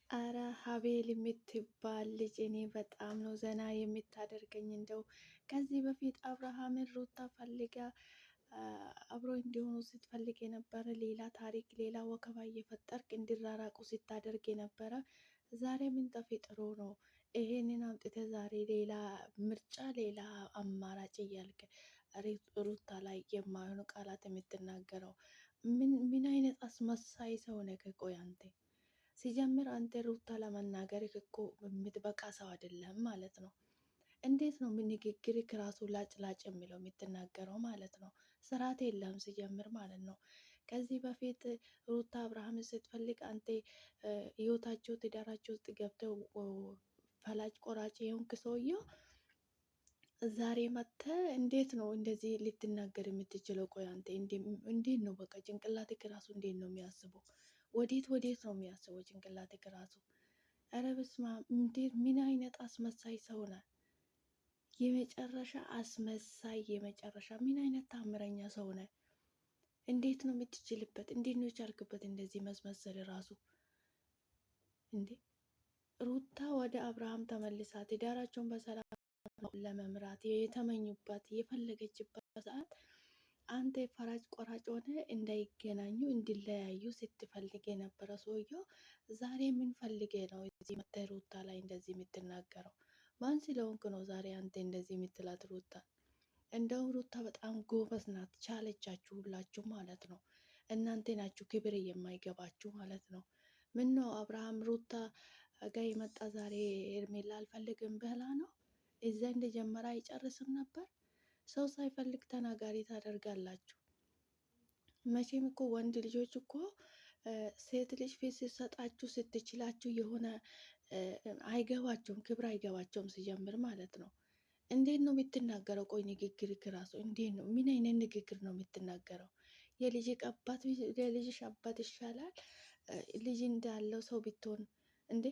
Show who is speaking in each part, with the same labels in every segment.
Speaker 1: አረ ሀቤል የምትባል ልጅ እኔ በጣም ነው ዘና የምታደርገኝ። እንደው ከዚህ በፊት አብርሃምን ሩታ ፈልጋ አብሮ እንዲሆኑ ስትፈልግ የነበረ ሌላ ታሪክ፣ ሌላ ወከባ እየፈጠርክ እንዲራራቁ ስታደርግ የነበረ ዛሬ ምን ተፈጥሮ ነው? ይሄንን አምጥተ ዛሬ ሌላ ምርጫ፣ ሌላ አማራጭ እያልክ ሩታ ላይ የማይሆኑ ቃላት የምትናገረው ምን አይነት አስመሳይ ሰው ነህ? ቆይ አንተ ሲጀምር አንተ ሩታ ለመናገር እኮ የምትበቃ ሰው አይደለም ማለት ነው። እንዴት ነው ንግግር ራሱ ላጭ ላጭ የሚለው የምትናገረው ማለት ነው? ስርዓት የለም ሲጀምር ማለት ነው። ከዚህ በፊት ሩታ አብርሃምን ስትፈልግ አንተ ህይወታቸው ትዳራቸው ውስጥ ገብተው ፈላጭ ቆራጭ የሆንክ ሰውየው ዛሬ መተ እንዴት ነው እንደዚህ ልትናገር የምትችለው? ቆይ አንተ እንዴት ነው በቃ ጭንቅላትክ ራሱ እንዴት ነው የሚያስበው? ወዴት ነው የሚያስበው ጭንቅላትክ ራሱ? ኧረ በስመ አብ! እንዴት ምን አይነት አስመሳይ ሰው ነህ? የመጨረሻ አስመሳይ፣ የመጨረሻ ምን አይነት ታምረኛ ሰው ነህ? እንዴት ነው የምትችልበት? እንዴት ነው የቻልክበት እንደዚህ መስመሰል ራሱ? እንዴ ሩታ ወደ አብርሃም ተመልሳ ትዳራቸውን በሰላም ለመምራት የተመኙበት የፈለገችበት ሰዓት አንተ ፈራጅ ቆራጭ ሆነ እንዳይገናኙ እንዲለያዩ ስትፈልግ የነበረ ሰውየው ዛሬ ምን ፈልጌ ነው እዚህ መተህ ሩታ ላይ እንደዚህ የምትናገረው? ማን ስለሆንክ ነው ዛሬ አንተ እንደዚህ የምትላት ሩታ? እንደውም ሩታ በጣም ጎበዝ ናት። ቻለቻችሁ ሁላችሁ ማለት ነው። እናንተ ናችሁ ክብር የማይገባችሁ ማለት ነው። ምን ነው አብርሃም ሩታ ጋር የመጣ ዛሬ ሄርሜላ አልፈልግም ብላ ነው? እዛ እንደጀመረ አይጨርስም ነበር? ሰው ሳይፈልግ ተናጋሪ ታደርጋላችሁ። መቼም እኮ ወንድ ልጆች እኮ ሴት ልጅ ፊት ስትሰጣችሁ ስትችላችሁ የሆነ አይገባቸውም፣ ክብር አይገባቸውም ሲጀምር ማለት ነው። እንዴት ነው የምትናገረው? ቆይ ንግግር ራሱ እንዴት ነው? ምን አይነት ንግግር ነው የምትናገረው? የልጅሽ አባት ይሻላል ልጅ እንዳለው ሰው ብትሆን እንዴ?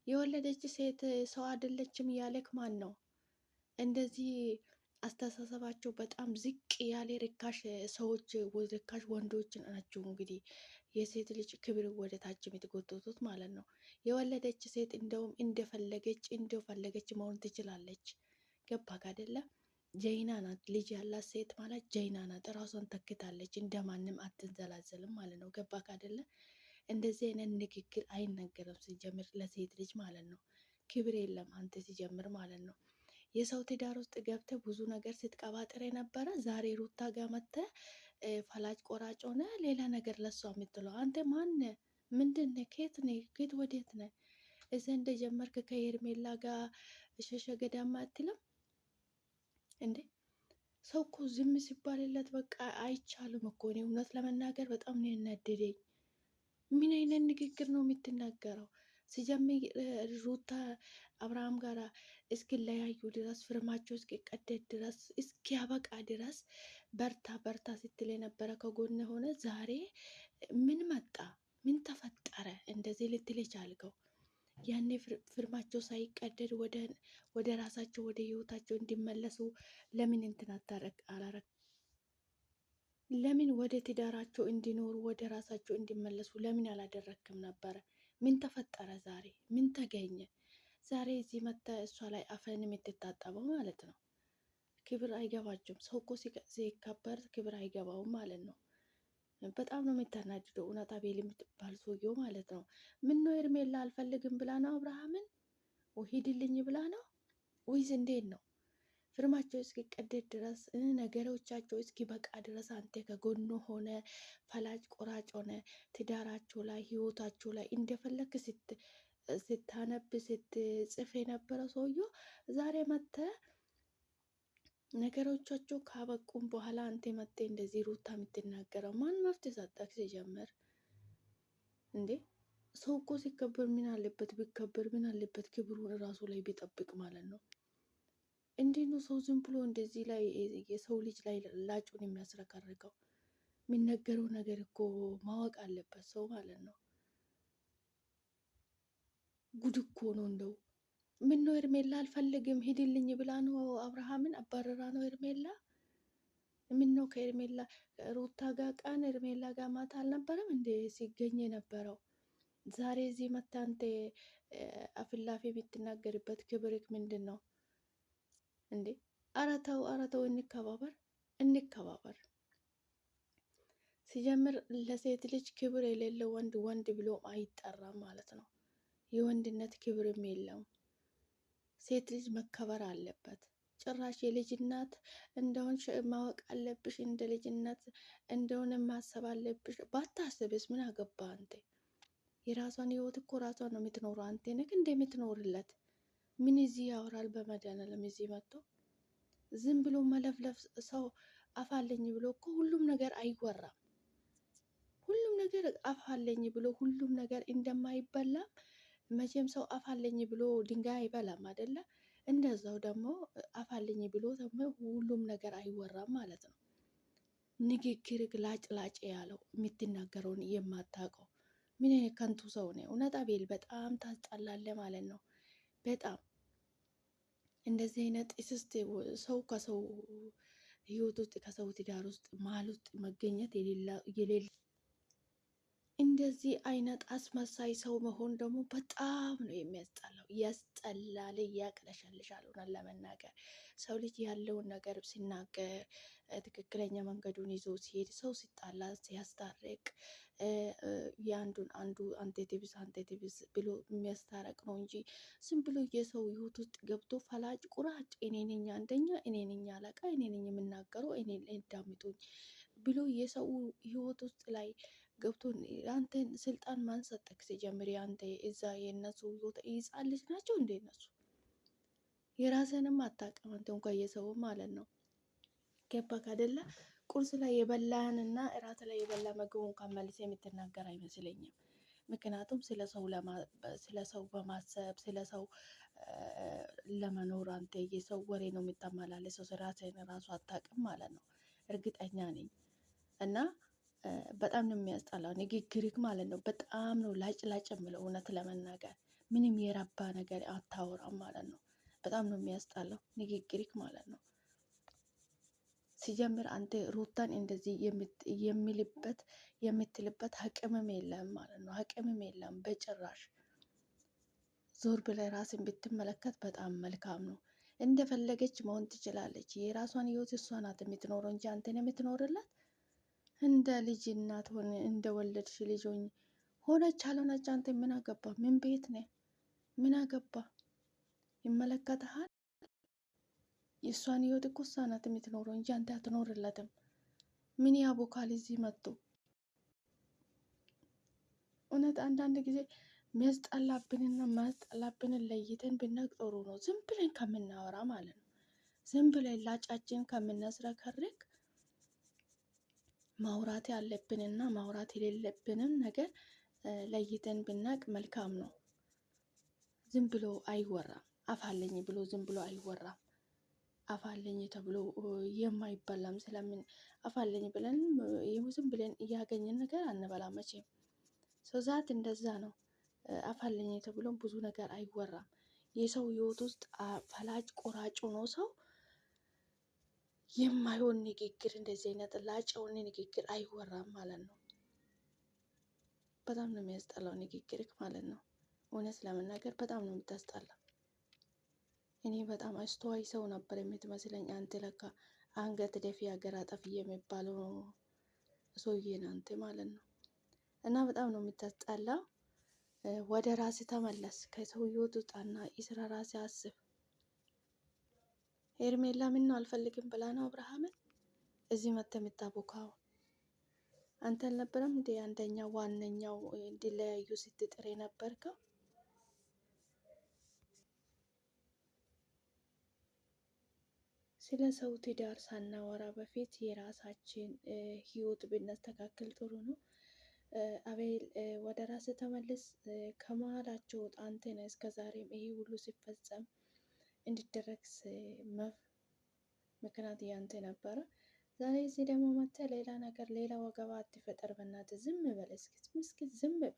Speaker 1: የወለደች ሴት ሰው አይደለችም ያለክ ማን ነው? እንደዚህ አስተሳሰባቸው በጣም ዝቅ ያለ ርካሽ ሰዎች፣ ርካሽ ወንዶች ናቸው እንግዲህ የሴት ልጅ ክብር ወደ ታች የምትጎትቱት ማለት ነው። የወለደች ሴት እንደውም እንደፈለገች መሆን ትችላለች። ገባክ አይደለ? ጀይና ናት። ልጅ ያላት ሴት ማለት ጀይና ናት። ራሷን ተክታለች። እንደማንም አትንዘላዘልም ማለት ነው። ገባክ አይደለ? እንደዚህ አይነት ንግግር አይነገርም ሲጀምር ለሴት ልጅ ማለት ነው። ክብር የለም አንተ ሲጀምር ማለት ነው። የሰው ትዳር ውስጥ ገብተ ብዙ ነገር ስትቀባጥር የነበረ ዛሬ ሩታ ጋር መተ ፈላጭ ቆራጭ ሆነ ሌላ ነገር ለሷ የምትለው አንተ ማን? ምንድን ከየት ነ? ከየት ወዴት ነ? እዚ እንደጀመርክ ከሄርሜላ ጋር ሸሸ ገዳማ አትልም እንዴ? ሰው እኮ ዝም ሲባልለት በቃ አይቻልም እኮ። እኔ እውነት ለመናገር በጣም ነው ያናደደኝ። ምን አይነት ንግግር ነው የምትናገረው? ሲጀምር ሩታ አብርሃም ጋር እስኪለያዩ ድረስ ፍርማቸው እስኪቀደድ ድረስ እስኪያበቃ ድረስ በርታ በርታ ስትል የነበረ ከጎን ሆነ። ዛሬ ምን መጣ? ምን ተፈጠረ? እንደዚህ ልትል የቻልከው? ያኔ ፍርማቸው ሳይቀደድ ወደ ራሳቸው ወደ ህይወታቸው እንዲመለሱ ለምን እንትን አላረግ? ለምን ወደ ትዳራቸው እንዲኖሩ ወደ ራሳቸው እንዲመለሱ ለምን አላደረክም ነበረ? ምን ተፈጠረ? ዛሬ ምን ተገኘ? ዛሬ እዚህ መታ እሷ ላይ አፈን የምትታጠበው ማለት ነው። ክብር አይገባቸውም። ሰው እኮ ሲከበር ክብር አይገባውም ማለት ነው። በጣም ነው የምታናድደው። እውነት አቤል የምትባል ሰውየው ማለት ነው። ምን ነው ሄርሜላ አልፈልግም ብላ ነው አብርሃምን ሂድልኝ ብላ ነው ወይስ እንዴት ነው? ፍርማቸው እስኪቀደድ ድረስ ነገሮቻቸው እስኪበቃ ድረስ አንተ ከጎኑ ሆነ ፈላጭ ቆራጭ ሆነ ትዳራቸው ላይ ህይወታቸው ላይ እንደፈለግ ስታነብ ስትጽፍ የነበረ ሰውየው ዛሬ መተ ነገሮቻቸው ካበቁም በኋላ አንተ መጤ እንደዚህ ሩታ የምትናገረው ማን መፍትሄ ሰጠክ? ሲጀምር እንዴ ሰው እኮ ሲከበር ምን አለበት ቢከበር፣ ምን አለበት ክብሩን ራሱ ላይ ቢጠብቅ ማለት ነው። እንዴት ነው ሰው ዝም ብሎ እንደዚህ ላይ የሰው ልጅ ላይ ላጩን የሚያስረከርከው? የሚነገረው ነገር እኮ ማወቅ አለበት ሰው ማለት ነው። ጉድ እኮ ነው እንደው። ምን ነው ሄርሜላ አልፈልግም ሂድልኝ ብላ ነው አብርሃምን አባረራ ነው ሄርሜላ? ምን ነው ከሄርሜላ ሩታ ጋር ቀን ሄርሜላ ጋር ማታ አልነበረም እንዴ ሲገኝ የነበረው? ዛሬ እዚህ መታ አንተ አፍላፊ የምትናገርበት ክብርክ ምንድን ነው እንዴ? ኧረ ተው፣ እንከባበር እንከባበር። ሲጀምር ለሴት ልጅ ክብር የሌለው ወንድ ወንድ ብሎ አይጠራም ማለት ነው። የወንድነት ክብርም የለውም። ሴት ልጅ መከበር አለበት። ጭራሽ የልጅ እናት እንደሆንሽ ማወቅ አለብሽ። እንደ ልጅ እናት እንደሆነ ማሰብ አለብሽ። ባታስብስ ምን አገባ አንተ? የራሷን ህይወት እኮ ራሷን ነው የምትኖረው። አንተ ነህ እንደምትኖርለት። ምን እዚህ ያወራል? በመድኃኒዓለም እዚህ መጥቶ ዝም ብሎ መለፍለፍ። ሰው አፋለኝ ብሎ እኮ ሁሉም ነገር አይወራም። ሁሉም ነገር አፋለኝ ብሎ ሁሉም ነገር እንደማይበላ መቼም ሰው አፋለኝ ብሎ ድንጋይ አይበላም አይደለ? እንደዛው ደግሞ አፋለኝ ብሎ ደግሞ ሁሉም ነገር አይወራም ማለት ነው። ንግግር ላጭ ላጭ ያለው የምትናገረውን የማታውቀው ምን አይነት ከንቱ ሰው ነው? እውነት አቤል በጣም ታስጠላለ ማለት ነው። በጣም እንደዚህ አይነት እስስት ሰው ከሰው ህይወት ውስጥ ከሰው ትዳር ውስጥ መሀል ውስጥ መገኘት የሌለ እንደዚህ አይነት አስመሳይ ሰው መሆን ደግሞ በጣም ነው የሚያስጠላው። ያስጠላል፣ ያቅለሸልሻል። ሆነን ለመናገር ሰው ልጅ ያለውን ነገር ሲናገር ትክክለኛ መንገዱን ይዞ ሲሄድ፣ ሰው ሲጣላ ሲያስታርቅ የአንዱን አንዱ አንተ ትብስ ብሎ የሚያስታረቅ ነው እንጂ ዝም ብሎ የሰው ህይወት ውስጥ ገብቶ ፈላጭ ቁራጭ እኔ ነኝ አንደኛ፣ እኔ ነኝ አለቃ፣ እኔ ነኝ የምናገረው፣ እኔ ዳምጡኝ ብሎ የሰው ህይወት ውስጥ ላይ ገብቶ አንተን ስልጣን ማን ሰጠክ? ሲጀምር አንተ እዛ የነሱ ህፃን ልጅ ናቸው እንደ እነሱ። የራስንም አታውቅም አንተ እንኳን የሰው ማለት ነው። ገባክ አይደለ? ቁርስ ላይ የበላህንና እራት ላይ የበላ ምግብ እንኳን መልስ የምትናገር አይመስለኝም። ምክንያቱም ስለ ሰው በማሰብ ስለ ሰው ለመኖር አንተ የሰው ወሬ ነው የምታመላለሰው። ራስህን ራሱ አታውቅም ማለት ነው። እርግጠኛ ነኝ እና በጣም ነው የሚያስጠላው ንግግርክ ማለት ነው። በጣም ነው ላጭ ላጭ የምለው እውነት ለመናገር ምንም የረባ ነገር አታወራም ማለት ነው። በጣም ነው የሚያስጠላው ንግግርክ ማለት ነው። ሲጀምር አንተ ሩታን እንደዚህ የምትልበት አቅምም የለም ማለት ነው። አቅምም የለም በጭራሽ። ዞር ብለህ ራስን ብትመለከት በጣም መልካም ነው። እንደፈለገች መሆን ትችላለች። የራሷን ህይወት እሷ ናት የምትኖረው እንጂ አንተን የምትኖርላት እንደ ልጅ እናት ሆነ እንደ ወለድሽ ልጅ ሆነች አልሆነች አንተ ምን አገባ? ምን ቤት ነህ? ምን አገባ? ይመለከተሃል? የእሷን ህይወት እኮ እሷ ናት የምትኖረው እንጂ አንተ አትኖርለትም። ምን ያቦካል እዚህ መጥቶ? እውነት አንዳንድ ጊዜ የሚያስጠላብንና ማያስጠላብንን ለይተን ብናቅ ጥሩ ነው። ዝም ብለን ከምናወራ ማለት ነው። ዝም ብለን ላጫችን ከምናስረከርክ ማውራት ያለብንና ማውራት የሌለብንን ነገር ለይተን ብናቅ መልካም ነው። ዝም ብሎ አይወራም። አፋለኝ ብሎ ዝም ብሎ አይወራም። አፋለኝ ተብሎ የማይበላም ስለምን አፋለኝ ብለን ዝም ብለን እያገኘን ነገር አንበላ መቼም። ሰው ዛት እንደዛ ነው። አፋለኝ ተብሎ ብዙ ነገር አይወራም። የሰው ህይወት ውስጥ ፈላጭ ቆራጭ ነው ሰው የማይሆን ንግግር እንደዚህ አይነት ላጨውን ንግግር አይወራም ማለት ነው። በጣም ነው የሚያስጠላው ንግግርክ ማለት ነው። እውነት ለመናገር በጣም ነው የምታስጠላው። እኔ በጣም አስተዋይ ሰው ነበር የምትመስለኝ። አንተ ለካ አንገት ደፊ ሀገር አጠፊ የሚባለው ሰውዬ ነህ አንተ ማለት ነው። እና በጣም ነው የምታስጠላው። ወደ ራስ ተመለስ። ከሰው ህይወት ውጣና የስራ ራስ አስብ። ሄርሜላ ምን ነው አልፈልግም ብላ ነው አብርሃምን እዚህ መተ የምታቦካው? አንተ አልነበረም እንዴ አንደኛው ዋነኛው እንዲለያዩ ስትጥር የነበርከው? ስለ ሰው ትዳር ሳናወራ በፊት የራሳችን ህይወት ብናስተካክል ጥሩ ነው። አቤል ወደ ራስ ተመልስ። ከመሀላቸው ወጣ። አንተ ነህ እስከዛሬም ይሄ ሁሉ ሲፈጸም እንዲደረግስ ምክንያት ያንተ ነበረ። ዛሬ እዚህ ደግሞ መጥተህ ሌላ ነገር ሌላ ወገባ አትፈጠር። በእናትህ ዝም በል እስኪ ዝም በል።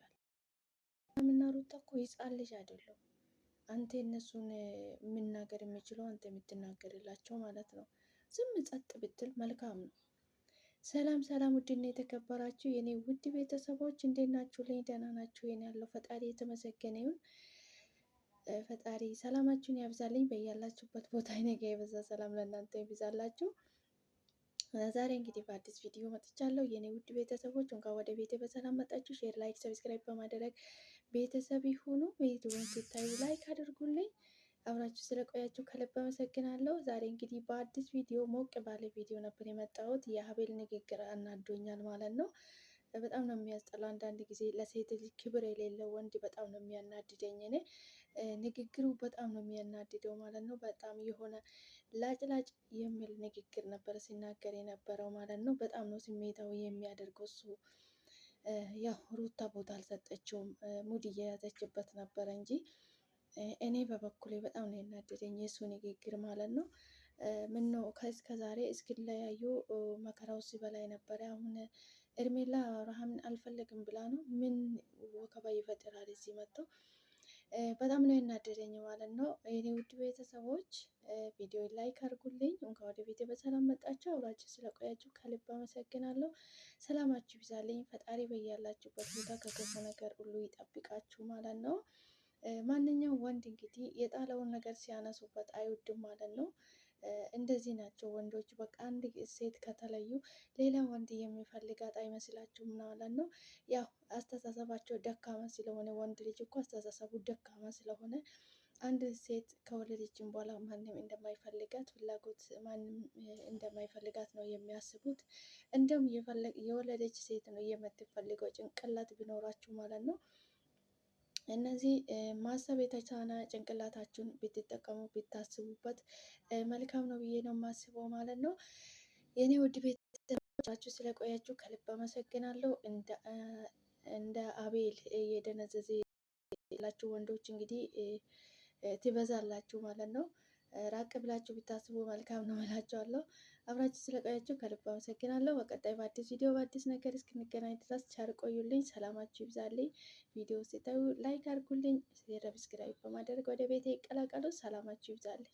Speaker 1: ምና ሩታ እኮ ህፃን ልጅ አይደለም። አንተ እነሱን የምናገር የሚችለው አንተ የምትናገርላቸው ማለት ነው። ዝም ጸጥ ብትል መልካም ነው። ሰላም ሰላም፣ ውድና የተከበራችሁ የኔ ውድ ቤተሰቦች እንዴት ናችሁ? ልኝ ደህና ናችሁ? የኔ ያለው ፈጣሪ የተመሰገነ ይሁን። ፈጣሪ ሰላማችሁን ያብዛልኝ በያላችሁበት ቦታ። ነገ የበዛ ሰላም ለእናንተ ይብዛላችሁ። ዛሬ እንግዲህ በአዲስ ቪዲዮ መጥቻለሁ። የኔ ውድ ቤተሰቦች እንኳን ወደ ቤቴ በሰላም መጣችሁ። ሼር፣ ላይክ፣ ሰብስክራይብ በማድረግ ቤተሰብ ይሁኑ። ቪዲዮውን ሲታዩ ላይክ አድርጉልኝ። አብራችሁ ስለቆያችሁ ከልብ አመሰግናለሁ። ዛሬ እንግዲህ በአዲስ ቪዲዮ ሞቅ ባለ ቪዲዮ ነበር የመጣሁት። የአቤል ንግግር አናዶኛል ማለት ነው። በጣም ነው የሚያስጠላው። አንዳንድ ጊዜ ለሴት ልጅ ክብር የሌለው ወንድ በጣም ነው የሚያናድደኝ። እኔ ንግግሩ በጣም ነው የሚያናድደው ማለት ነው። በጣም የሆነ ላጭላጭ የሚል ንግግር ነበር ሲናገር የነበረው ማለት ነው። በጣም ነው ስሜታዊ የሚያደርገው እሱ። ያው ሩታ ቦታ አልሰጠችውም፣ ሙድ እየያዘችበት ነበረ እንጂ እኔ በበኩሌ በጣም ነው የናደደኝ የእሱ ንግግር ማለት ነው። ምን ነው ከእስከ ዛሬ እስክለያዩ መከራው ሲበላ ነበረ። አሁን እርሜላ አብርሃምን አልፈለግም ብላ ነው። ምን ወከባ ይፈጥራል እዚህ መጥተው። በጣም ነው የናደደኝ ማለት ነው። የኔ ውድ ቤተሰቦች ቪዲዮ ላይክ አድርጉልኝ። እንኳን ወደ ቤቴ በሰላም መጣችሁ። አብራችሁ ስለቆያችሁ ከልብ አመሰግናለሁ። ሰላማችሁ ይብዛልኝ። ፈጣሪ በያላችሁበት ቦታ ከክፉ ነገር ሁሉ ይጠብቃችሁ ማለት ነው። ማንኛውም ወንድ እንግዲህ የጣለውን ነገር ሲያነሱበት አይወድም ማለት ነው። እንደዚህ ናቸው ወንዶች። በቃ አንድ ሴት ከተለዩ ሌላ ወንድ የሚፈልጋት አይመስላችሁም ማለት ነው። ያው አስተሳሰባቸው ደካማ ስለሆነ፣ ወንድ ልጅ እኮ አስተሳሰቡ ደካማ ስለሆነ አንድ ሴት ከወለደችን በኋላ ማንም እንደማይፈልጋት ፍላጎት ማንም እንደማይፈልጋት ነው የሚያስቡት። እንደውም የወለደች ሴት ነው የምትፈልገው ጭንቅላት ቢኖራችሁ ማለት ነው። እነዚህ ማሰብ የተቻለ ጭንቅላታችሁን ብትጠቀሙ ብታስቡበት መልካም ነው ብዬ ነው የማስበው ማለት ነው። የኔ ውድ ቤተሰቦቻችሁ ስለቆያችሁ ከልብ አመሰግናለሁ። እንደ አቤል የደነዘዘ ያላችሁ ወንዶች እንግዲህ ትበዛላችሁ ማለት ነው። ራቅ ብላችሁ ብታስቡ መልካም ነው እላችኋለሁ። አብራችሁ ስለቆያችሁ ከልብ አመሰግናለሁ። በቀጣይ በአዲስ ቪዲዮ በአዲስ ነገር እስክንገናኝ ድረስ ቸር ቆዩልኝ። ሰላማችሁ ይብዛልኝ። ቪዲዮ ሲታዩ ላይክ አድርጉልኝ። ሰብስክራይብ በማድረግ ወደ ቤቴ ይቀላቀሉ። ሰላማችሁ ይብዛልኝ።